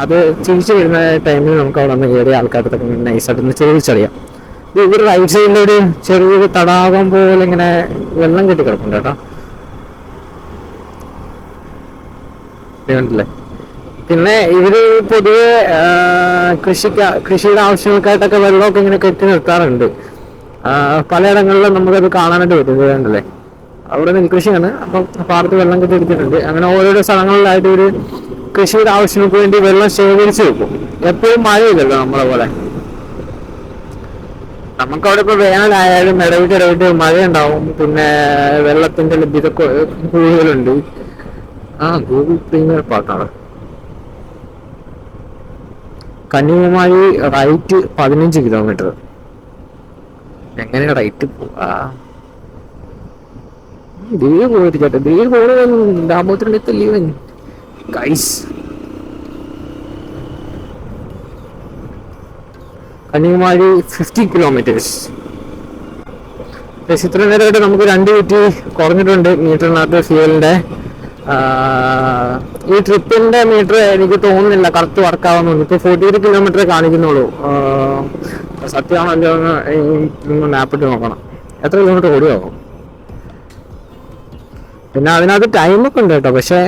അത് തിരിച്ചു വരുന്ന ടൈമിൽ നമുക്ക് അവിടെ നിന്ന് കയറിയ ആൾക്കാരത്തൊക്കെ നൈസായിട്ടൊന്ന് ചോദിച്ചറിയാം. ഇവർ റൈറ്റ് സൈഡിലൊരു ചെറിയൊരു തടാകം പോലെ ഇങ്ങനെ വെള്ളം കെട്ടി കിടപ്പുണ്ട് കേട്ടോ. ല്ലേ. പിന്നെ ഇവര് പൊതുവെ കൃഷിയുടെ ആവശ്യങ്ങൾക്കായിട്ടൊക്കെ വെള്ളമൊക്കെ ഇങ്ങനെ കെട്ടി നിർത്താറുണ്ട്. പലയിടങ്ങളിലും നമുക്കത് കാണാനായിട്ട് പറ്റും. വേണ്ടല്ലേ, അവിടെ നെൽകൃഷിയാണ്. അപ്പം പാടത്ത് വെള്ളം കെട്ടി എടുത്തിട്ടുണ്ട്. അങ്ങനെ ഓരോരോ സ്ഥലങ്ങളിലായിട്ട് ഒരു കൃഷിയുടെ ആവശ്യങ്ങൾക്ക് വേണ്ടി വെള്ളം ശേഖരിച്ച് വെക്കും. എപ്പോഴും മഴയില്ലല്ലോ നമ്മളെ പോലെ. നമുക്കവിടെ ഇപ്പൊ വേനലായാലും ഇടവിട്ട് മഴയുണ്ടാവും. പിന്നെ വെള്ളത്തിന്റെ ലഭ്യത കൂടുതലുണ്ട്. ഗൂഗിൾ പ്രീമിയർ പാർക്കാണ്. Kanyakumari right 15 kilometre. എങ്ങനെ റൈറ്റ് പോവാ? ദീർഘ പോയിരിക്കട്ടെ, ദീർഘ ദാമോദരൻ ഗൈസ്. കന്യാകുമാരി 50 കിലോമീറ്റേഴ്സ്. ഇത്ര നേരമായിട്ട് നമുക്ക് 2 മിനിറ്റ് കുറഞ്ഞിട്ടുണ്ട് മീറ്ററിനകത്ത് ഫ്യൂവലിന്റെ. ഈ ട്രിപ്പിന്റെ മീറ്റർ എനിക്ക് തോന്നുന്നില്ല കറക്റ്റ് വർക്കാവുന്നുണ്ട്. ഇപ്പൊ 48 കിലോമീറ്റർ കാണിക്കുന്നുള്ളൂ. സത്യമാണല്ലോ എന്ന് മാപ്പിട്ട് നോക്കണം എത്ര കിലോമീറ്റർ ഓടുകയാവും. പിന്നെ അതിനകത്ത് ടൈമൊക്കെ ഉണ്ട് കേട്ടോ. പക്ഷെ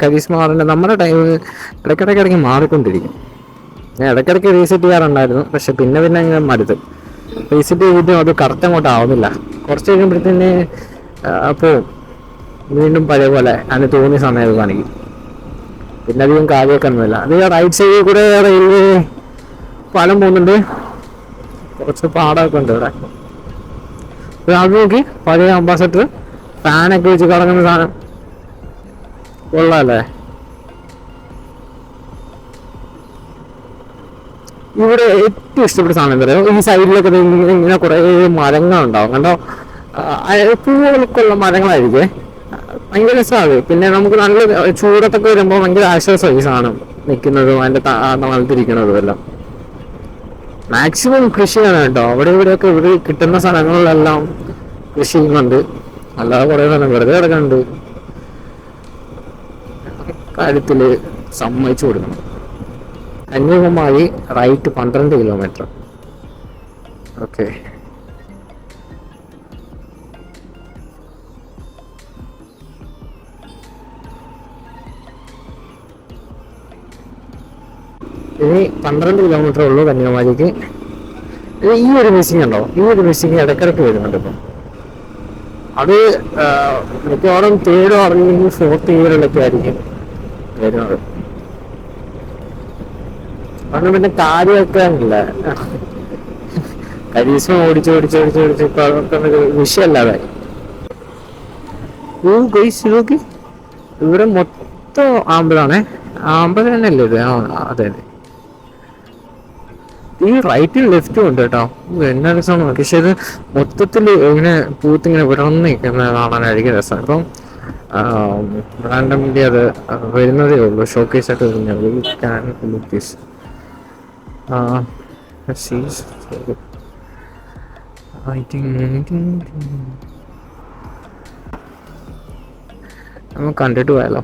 കരിസ്മ മാറിന്റെ നമ്മുടെ ടൈം ഇടയ്ക്കിടയ്ക്ക് മാറിക്കൊണ്ടിരിക്കും. ഞാൻ ഇടയ്ക്കിടയ്ക്ക് റീസെറ്റ് ചെയ്യാറുണ്ടായിരുന്നു. പക്ഷെ പിന്നെ ഇങ്ങനെ മടുത്ത് റീസെറ്റ് ചെയ്തിട്ടും അത് കറക്റ്റ് അങ്ങോട്ട് ആവുന്നില്ല. കുറച്ച് കഴിയുമ്പോഴത്തേന് പോവും, വീണ്ടും പഴയ പോലെ അതിന് തോന്നിയ സമയത്ത് കാണിക്കും. പിന്നെ അധികം കാര്യമൊക്കെ ഒന്നുമില്ല. അത് റൈറ്റ് സൈഡിൽ കൂടെ റെയിൽവേ പാലം പോകുന്നുണ്ട്. കുറച്ച് പാടമൊക്കെ ഉണ്ട് ഇവിടെ. അത് നോക്കി, പഴയ അംബാസഡർ ഫാനൊക്കെ വെച്ച് കറങ്ങുന്ന സാധനം കൊള്ളാല്ലേ. ഇവിടെ ഏറ്റവും ഇഷ്ടപ്പെട്ട സാധനം എന്താ പറയുക, ഈ സൈഡിലൊക്കെ ഇങ്ങനെ കുറേ മരങ്ങളുണ്ടാവും കണ്ടോ. പൂവുകളൊക്കെ ഉള്ള മരങ്ങളായിരിക്കും. ഭയങ്കര രസമാണ്. പിന്നെ നമുക്ക് നല്ല ചൂടത്തൊക്കെ വരുമ്പോൾ ഭയങ്കര ആശ്വാസമാണ് ഈ സാധനം നിൽക്കുന്നതും അതിൻ്റെ തണലത്തിരിക്കുന്നതും എല്ലാം. മാക്സിമം കൃഷിയാണ് കേട്ടോ. അവിടെ ഇവിടെയൊക്കെ ഇവിടെ കിട്ടുന്ന സ്ഥലങ്ങളിലെല്ലാം കൃഷി ചെയ്യുന്നുണ്ട്. അല്ലാതെ കുറേ സ്ഥലം വെറുതെ കിടക്കുന്നുണ്ട്. കാര്യത്തിൽ സമ്മതിച്ചു കൊടുക്കണം. Kanyakumari right 12 kilometre. ഓക്കെ, ഇനി 12 കിലോമീറ്റർ ഉള്ളൂ കന്യാകുമാരിക്ക്. ഈ ഒരു മിസ്സിങ് ഉണ്ടോ, ഈ ഒരു മിസ്സിങ് ഇടയ്ക്കിടയ്ക്ക് വരുന്നുണ്ട് ഇപ്പം. അത് മിക്കവാറും 3rd അല്ലെങ്കിൽ 4th ഇയറിലൊക്കെ ആയിരിക്കും വരുന്നത്. അതുകൊണ്ട് പിന്നെ കാര്യമൊക്കെ ഇല്ല, കരീസ്മ ഓടിച്ച് ഇപ്പൊ അതൊക്കെ ഒരു വിഷയമല്ലാതായി. നോക്കി, ഇവിടെ മൊത്തം ആമ്പലാണേ. ആമ്പൽ തന്നെയല്ലേ ഇത്? അതെ അതെ. ഈ റൈറ്റും ലെഫ്റ്റും ഉണ്ട് കേട്ടോ. എന്നാ രസമാണ്. പക്ഷെ ഇത് മൊത്തത്തിൽ ഇങ്ങനെ പൂത്തിങ്ങനെ വിടർന്ന് നിൽക്കുന്ന കാണാനായിരിക്കും രസം. ഇപ്പം റാൻഡംലി അത് വരുന്നതേ ഉള്ളൂ, ഷോക്കേസ് ആയിട്ട് വരുന്നത്. നമുക്ക് കണ്ടിട്ട് പോയാലോ?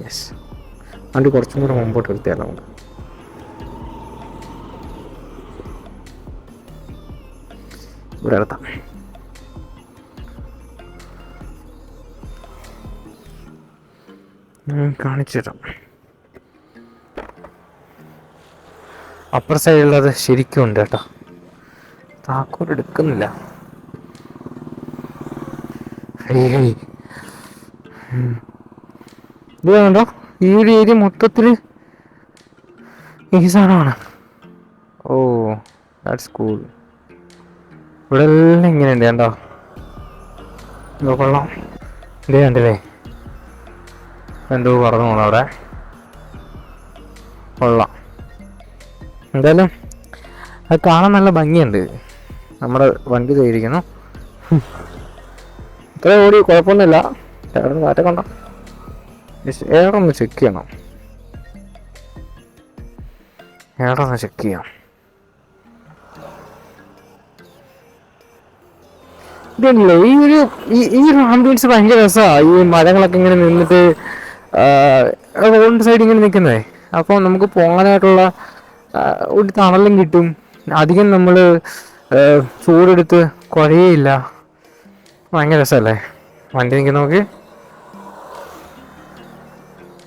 യെസ്, വണ്ടി കുറച്ചും കൂടെ മുമ്പോട്ട് എടുത്തിയാലോ? ഇവിടെ എടുത്താം. കാണിച്ചു തരാം. അപ്പുറ സൈഡിലുള്ളത് ശരിക്കും ഉണ്ട് കേട്ടോ. താക്കോൽ എടുക്കുന്നില്ല. ഇത് കണ്ടോ, ഈ ഒരു ഏരിയ മൊത്തത്തിൽ ഈ സാധനമാണ്. ഓ, ദാറ്റ്സ് കൂൾ. ഇവിടെ എല്ലാം ഇങ്ങനെയുണ്ട് കണ്ടോ. കൊള്ളാം. ഇതേ കണ്ടില്ലേ, എന്തോ പറഞ്ഞു പോകണം അവിടെ. കൊള്ളാം. എന്തായാലും അത് കാണാൻ നല്ല ഭംഗിയുണ്ട്. നമ്മുടെ വണ്ടി തയ്യിരിക്കുന്നു. ഇത്ര ഓടി കുഴപ്പമൊന്നുമില്ല. കാറ്റൊക്കെ ഉണ്ടോ? ഏറൊന്ന് ചെക്ക് ചെയ്യണം. ഏറൊന്ന് ചെക്ക് ചെയ്യാം. ഇതല്ലേ ഈ ഒരു ആംബിയൻസ് ഭയങ്കര രസമാണ്. ഈ മരങ്ങളൊക്കെ ഇങ്ങനെ നിന്നിട്ട് റോഡിൻ്റെ സൈഡ് ഇങ്ങനെ നിൽക്കുന്നേ. അപ്പോൾ നമുക്ക് പോകാനായിട്ടുള്ള ഒരു തണലും കിട്ടും. അധികം നമ്മൾ ചൂടെടുത്ത് കുഴയേയില്ല. ഭയങ്കര രസമല്ലേ വണ്ടി നിൽക്കുന്ന നോക്കി.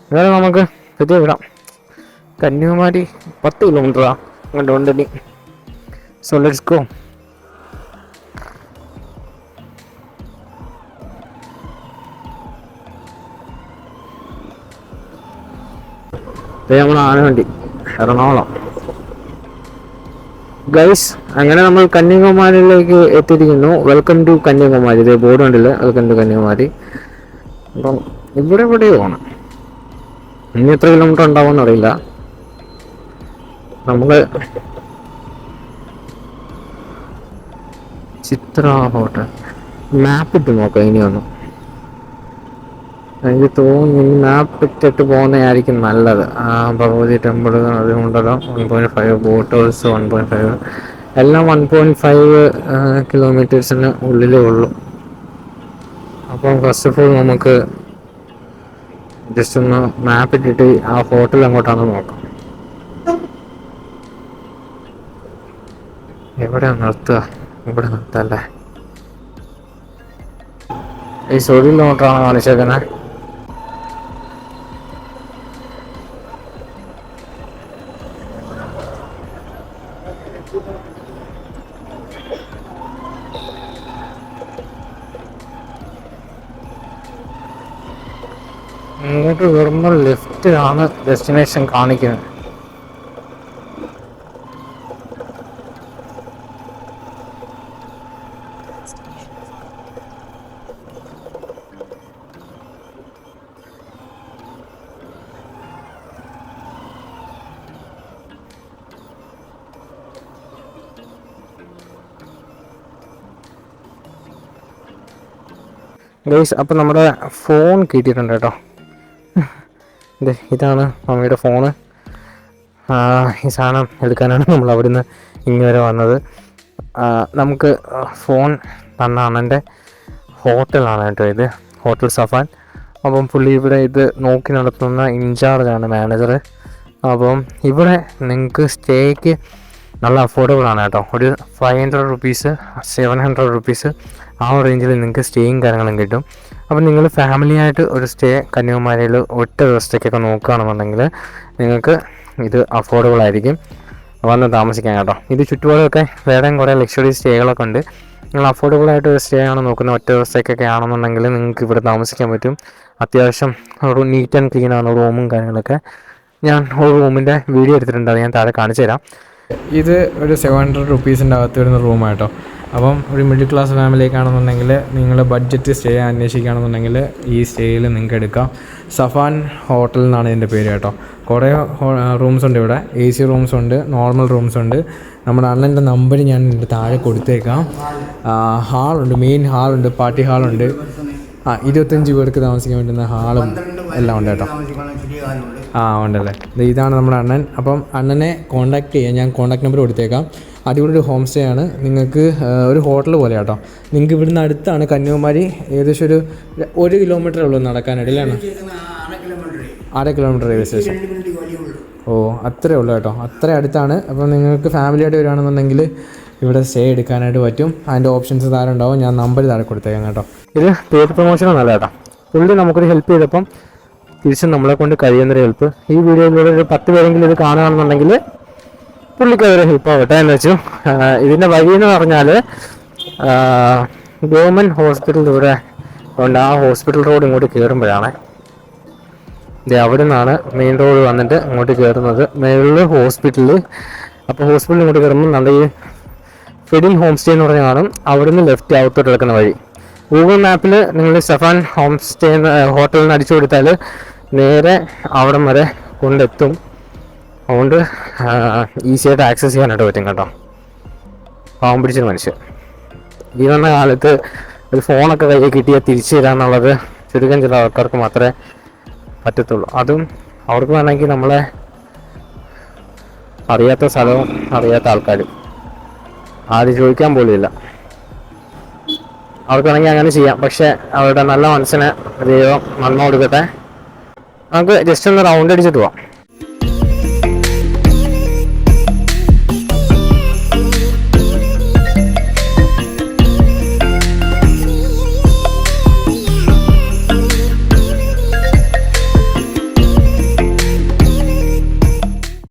എന്നാലും നമുക്ക് പറ്റിയ വിടാം. കന്യാകുമാരി 10 കിലോമീറ്ററാ അങ്ങോട്ട് ഉണ്ടടി. So let's go. നമ്മുടെ ആനവണ്ടി എറണാകുളം. ഗൈസ്, അങ്ങനെ നമ്മൾ കന്യാകുമാരിയിലേക്ക് എത്തിയിരിക്കുന്നു. Welcome to Kanyakumari. ഇതേ ബോർഡ് ഉണ്ടല്ലോ, വെൽക്കം ടു കന്യാകുമാരി. അപ്പം ഇവിടെ പോകണം. ഇനി എത്ര കിലോമീറ്റർ ഉണ്ടാവുമെന്ന് അറിയില്ല. നമ്മൾ ചിത്ര ഹോട്ടൽ മാപ്പ് ഇട്ട് നോക്കാം. ഇനി വന്നു എനിക്ക് തോന്നുന്നു ഈ മാപ്പ് ഇട്ടിട്ട് പോകുന്നതായിരിക്കും നല്ലത്. ഭഗവതി ടെമ്പിൾ അതുകൊണ്ടല്ലോ 1.5 ബോട്ട് ഹൗസ് 1.5 എല്ലാം 1.5 കിലോമീറ്റേഴ്സിന് ഉള്ളിലേ ഉള്ളൂ. അപ്പം ഫസ്റ്റ് ഓഫ് ഓൾ നമുക്ക് ജസ്റ്റ് ഒന്ന് മാപ്പ് ഇട്ടിട്ട് ആ ഹോട്ടൽ എങ്ങോട്ടാണെന്ന് നോക്കാം. എവിടെയാണ് നിർത്തുക? ഇവിടെ നിർത്തല്ലേ. ഈ 1 കിലോമീറ്ററാണ് കാണിച്ചേക്കുന്നത്. ഇങ്ങോട്ട് വരുമ്പോൾ ലെഫ്റ്റിലാണ് ഡെസ്റ്റിനേഷൻ കാണിക്കുന്നത്. ഗൈസ്, അപ്പോൾ നമ്മുടെ ഫോൺ കിട്ടിയിട്ടുണ്ട് കേട്ടോ. ഇതാണ് മമ്മിയുടെ ഫോണ്. ഈ സാധനം എടുക്കാനാണ് നമ്മൾ അവിടുന്ന് ഇങ്ങുവരെ വന്നത്. നമുക്ക് ഫോൺ തന്ന അണ്ണൻ്റെ ഹോട്ടലാണ് കേട്ടോ ഇത്, ഹോട്ടൽ സഫാൻ. അപ്പം പുള്ളി ഇവിടെ ഇത് നോക്കി നടത്തുന്ന ഇൻചാർജാണ്, മാനേജർ. അപ്പം ഇവിടെ നിങ്ങൾക്ക് സ്റ്റേക്ക് നല്ല അഫോർഡബിൾ ആണ് കേട്ടോ. ഒരു 500 റുപ്പീസ് 700 റുപ്പീസ് ആ റേഞ്ചിൽ നിങ്ങൾക്ക് സ്റ്റേയും കാര്യങ്ങളും കിട്ടും. അപ്പം നിങ്ങൾ ഫാമിലി ആയിട്ട് ഒരു സ്റ്റേ കന്യാകുമാരിയിൽ ഒറ്റ ദിവസത്തേക്കൊക്കെ നോക്കുകയാണെന്നുണ്ടെങ്കിൽ നിങ്ങൾക്ക് ഇത് അഫോർഡബിൾ ആയിരിക്കും വന്ന് താമസിക്കാൻ കേട്ടോ. ഇത് ചുറ്റുപാടൊക്കെ വേറെയും കുറേ ലക്ഷറി സ്റ്റേകളൊക്കെ ഉണ്ട്. നിങ്ങൾ അഫോർഡബിൾ ആയിട്ട് ഒരു സ്റ്റേ ആണ് നോക്കുന്നത്, ഒറ്റ ദിവസത്തേക്കൊക്കെ ആണെന്നുണ്ടെങ്കിൽ നിങ്ങൾക്ക് ഇവിടെ താമസിക്കാൻ പറ്റും. അത്യാവശ്യം ഒരു നീറ്റ് ആൻഡ് ക്ലീൻ ആണ് റൂമും കാര്യങ്ങളൊക്കെ. ഞാൻ ഒരു റൂമിൻ്റെ വീഡിയോ എടുത്തിട്ടുണ്ട്, അത് ഞാൻ താഴെ കാണിച്ചു തരാം. ഇത് ഒരു 700 റുപ്പീസിൻ്റെ അകത്ത് വരുന്ന റൂമായിട്ടോ. അപ്പം ഒരു മിഡിൽ ക്ലാസ് ഫാമിലിക്കാണെന്നുണ്ടെങ്കിൽ നിങ്ങൾ ബഡ്ജറ്റ് സ്റ്റേ അന്വേഷിക്കുകയാണെന്നുണ്ടെങ്കിൽ ഈ സ്റ്റേയിൽ നിങ്ങൾക്ക് എടുക്കാം. സഫാൻ ഹോട്ടൽ എന്നാണ് ഇതിൻ്റെ പേര് കേട്ടോ. കുറേ റൂംസ് ഉണ്ട് ഇവിടെ, AC റൂംസ് ഉണ്ട്, നോർമൽ റൂംസ് ഉണ്ട്. നമ്മുടെ അണ്ണൻ്റെ നമ്പർ ഞാൻ ഇതിൻ്റെ താഴെ കൊടുത്തേക്കാം. ഹാളുണ്ട്, മെയിൻ ഹാളുണ്ട്, പാർട്ടി ഹാളുണ്ട്. 25 പേർക്ക് താമസിക്കാൻ പറ്റുന്ന ഹാളും എല്ലാം ഉണ്ട് കേട്ടോ. ഉണ്ടല്ലേ. ഇതാണ് നമ്മുടെ അണ്ണൻ. അപ്പം അണ്ണനെ കോൺടാക്ട് ചെയ്യാം, ഞാൻ കോൺടാക്ട് നമ്പർ കൊടുത്തേക്കാം. അടിപൊളി ഒരു ഹോം സ്റ്റേ ആണ്. നിങ്ങൾക്ക് ഒരു ഹോട്ടൽ പോലെ കേട്ടോ. നിങ്ങൾക്ക് ഇവിടുന്ന് അടുത്താണ് കന്യാകുമാരി, ഏകദേശം ഒരു 1 കിലോമീറ്റർ ഉള്ളൂ നടക്കാനിടയിലാണ്. 1/2 കിലോമീറ്റർ റെയിൽവേ സ്റ്റേഷൻ. അത്രേ ഉള്ളൂ കേട്ടോ, അത്ര അടുത്താണ്. അപ്പം നിങ്ങൾക്ക് ഫാമിലിയായിട്ട് വരികയാണെന്നുണ്ടെങ്കിൽ ഇവിടെ സ്റ്റേ എടുക്കാനായിട്ട് പറ്റും. അതിൻ്റെ ഓപ്ഷൻസ് താഴെ ഉണ്ടാവും, ഞാൻ നമ്പർ താഴെ കൊടുത്തേക്കാം കേട്ടോ. ഇത് പേര് പ്രൊമോഷനൊന്നല്ല കേട്ടോ. പുള്ളി നമുക്കൊരു ഹെൽപ്പ് ചെയ്തപ്പം തിരിച്ചും നമ്മളെ കൊണ്ട് കഴിയുന്നൊരു ഹെൽപ്പ്. ഈ വീഡിയോയിലൂടെ ഒരു 10 പേരെങ്കിലും ഇത് കാണുകയാണെന്നുണ്ടെങ്കിൽ പുള്ളിക്ക് അതൊരു ഹെൽപ്പ് ആവട്ടെ എന്ന് വെച്ചു. ഇതിൻ്റെ വഴിയെന്ന് പറഞ്ഞാൽ ഗവൺമെൻറ് ഹോസ്പിറ്റലിലൂടെ ഉണ്ട്. ആ ഹോസ്പിറ്റൽ റോഡ് ഇങ്ങോട്ട് കയറുമ്പോഴാണ് അവിടെ നിന്നാണ് മെയിൻ റോഡ് വന്നിട്ട് ഇങ്ങോട്ട് കയറുന്നത്. മേളിൽ ഹോസ്പിറ്റൽ. അപ്പോൾ ഹോസ്പിറ്റലിൽ ഇങ്ങോട്ട് കയറുമ്പോൾ നമ്മുടെ ഈ ഫെഡിൻ ഹോം സ്റ്റേ എന്ന് പറഞ്ഞ കാണും. അവിടെ നിന്ന് ലെഫ്റ്റ് ഔത്തോട്ട് കിടക്കുന്ന വഴി. ഗൂഗിൾ മാപ്പിൽ നിങ്ങൾ സഫാൻ ഹോം സ്റ്റേ ഹോട്ടലിന് അടിച്ചു കൊടുത്താൽ നേരെ അവിടം വരെ കൊണ്ടെത്തും. അതുകൊണ്ട് ഈസിയായിട്ട് ആക്സസ് ചെയ്യാനായിട്ട് പറ്റും കേട്ടോ. പാവം പിടിച്ചൊരു മനുഷ്യൻ. ഈ വന്ന കാലത്ത് ഒരു ഫോണൊക്കെ കയ്യിൽ കിട്ടിയാൽ തിരിച്ചു തരാമെന്നുള്ളത് ചുരുക്കം ചില ആൾക്കാർക്ക് മാത്രമേ പറ്റത്തുള്ളൂ. അതും അവർക്ക് വേണമെങ്കിൽ നമ്മളെ അറിയാത്ത സ്ഥലവും അറിയാത്ത ആൾക്കാരും ആദ്യം ചോദിക്കാൻ പോലും ഇല്ല. അവർക്ക് വേണമെങ്കിൽ അങ്ങനെ ചെയ്യാം. പക്ഷേ അവരുടെ നല്ല മനസ്സിന് ദൈവം നന്മ കൊടുക്കട്ടെ. നമുക്ക് ജസ്റ്റ് ഒന്ന് റൗണ്ട് അടിച്ചിട്ട് പോവാം.